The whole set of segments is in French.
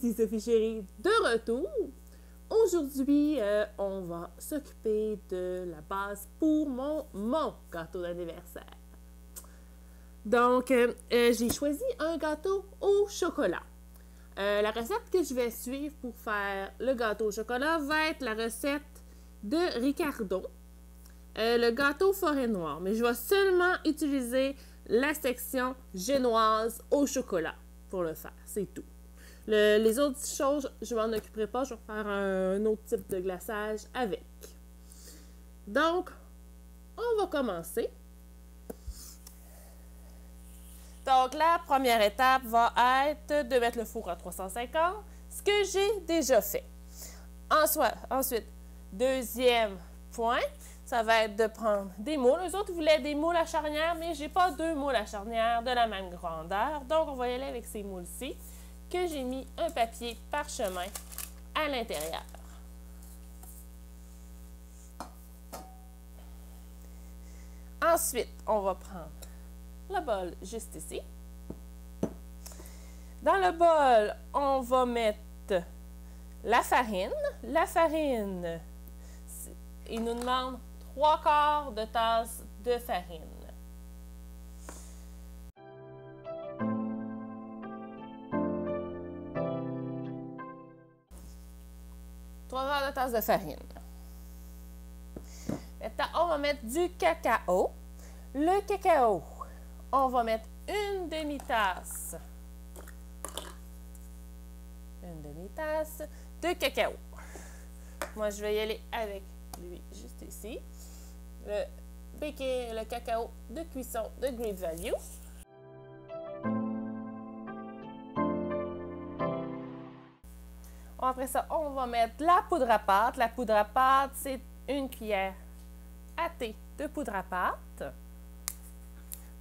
ici Sophie Chérie de retour. Aujourd'hui, on va s'occuper de la base pour mon gâteau d'anniversaire. Donc, j'ai choisi un gâteau au chocolat. La recette que je vais suivre pour faire le gâteau au chocolat va être la recette de Ricardo, le gâteau forêt noire. Mais je vais seulement utiliser la section génoise au chocolat pour le faire, c'est tout. Les autres choses, je ne m'en occuperai pas, je vais faire un autre type de glaçage avec. Donc, on va commencer. Donc, la première étape va être de mettre le four à 350, ce que j'ai déjà fait. Ensuite, deuxième point, ça va être de prendre des moules. Eux autres voulaient des moules à charnière, mais je n'ai pas deux moules à charnière de la même grandeur. Donc, on va y aller avec ces moules-ci, que j'ai mis un papier parchemin à l'intérieur. Ensuite, on va prendre le bol juste ici. Dans le bol, on va mettre la farine. La farine, il nous demande 3/4 de tasse de farine. De tasse de farine. Maintenant, on va mettre du cacao. Le cacao, on va mettre une demi-tasse de cacao. Moi, je vais y aller avec lui juste ici. Le cacao de cuisson de Great Value. Après ça, on va mettre la poudre à pâte. La poudre à pâte, c'est une cuillère à thé de poudre à pâte.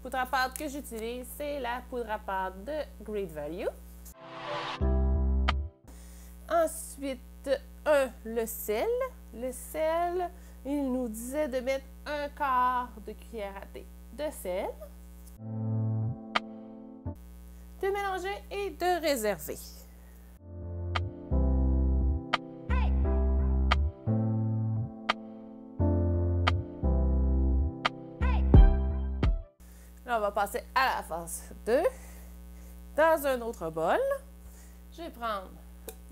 Poudre à pâte que j'utilise, c'est la poudre à pâte de Great Value. Ensuite, le sel. Le sel, il nous disait de mettre 1/4 de cuillère à thé de sel. De mélanger et de réserver. Là, on va passer à la phase 2. Dans un autre bol, je vais prendre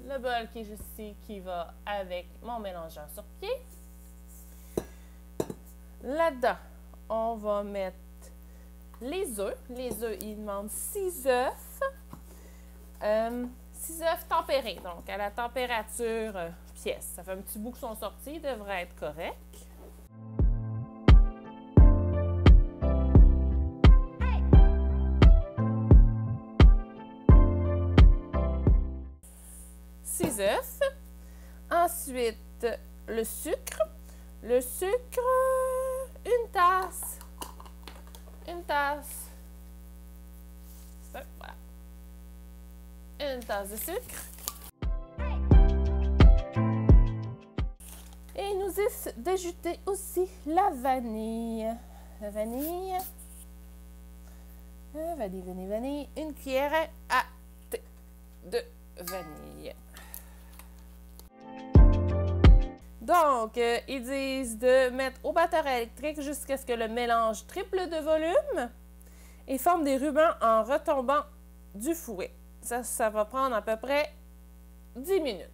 le bol qui est juste ici, qui va avec mon mélangeur sur pied. Là-dedans, on va mettre les œufs. Les œufs, ils demandent 6 œufs. 6 œufs tempérés, donc à la température pièce. Ça fait un petit bout qu'ils sont sortis, ils devraient être corrects. Œufs. Ensuite, le sucre. Le sucre, une tasse. Voilà. Une tasse de sucre. Et il nous dit d'ajouter aussi la vanille. La vanille. Vanille. Une cuillère à thé de vanille. Donc, ils disent de mettre au batteur électrique jusqu'à ce que le mélange triple de volume et forme des rubans en retombant du fouet. Ça va prendre à peu près 10 minutes.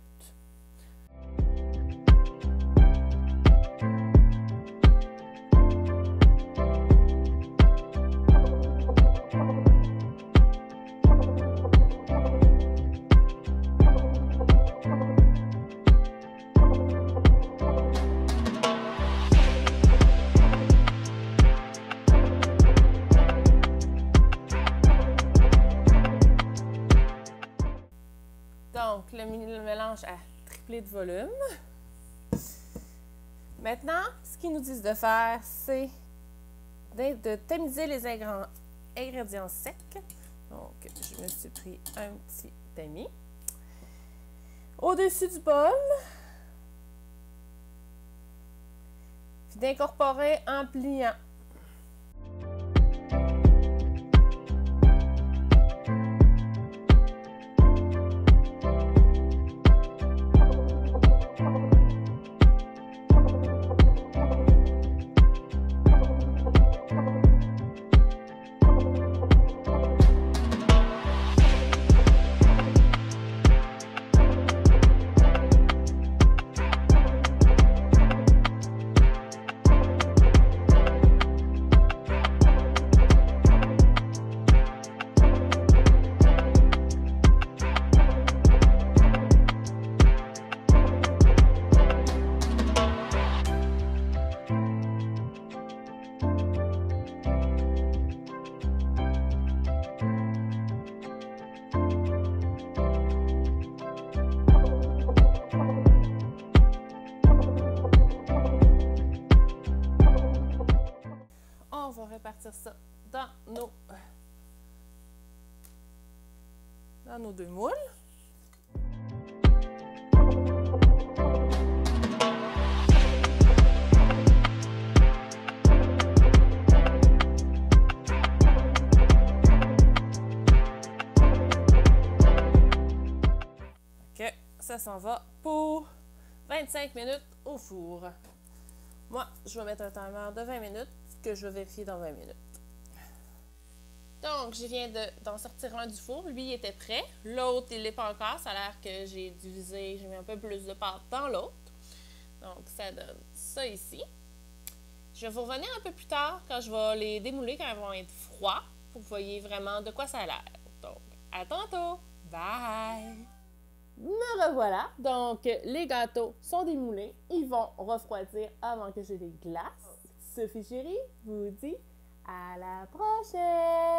Donc, le mélange a triplé de volume. Maintenant, ce qu'ils nous disent de faire, c'est de tamiser les ingrédients secs. Donc, je me suis pris un petit tamis. Au-dessus du bol, puis d'incorporer en pliant. va répartir ça dans nos deux moules. OK, ça s'en va pour 25 minutes au four. Moi, je vais mettre un timer de 20 minutes que je vais vérifier dans 20 minutes. Donc, je viens d'en sortir un du four. Lui, il était prêt. L'autre, il l'est pas encore. Ça a l'air que j'ai divisé, j'ai mis un peu plus de pâte dans l'autre. Donc, ça donne ça ici. Je vais vous revenir un peu plus tard quand je vais les démouler, quand ils vont être froids, pour que vous voyez vraiment de quoi ça a l'air. Donc, à tantôt! Bye! Me revoilà. Donc, les gâteaux sont démoulés. Ils vont refroidir avant que je les glace. Sophie Chérie vous dit à la prochaine!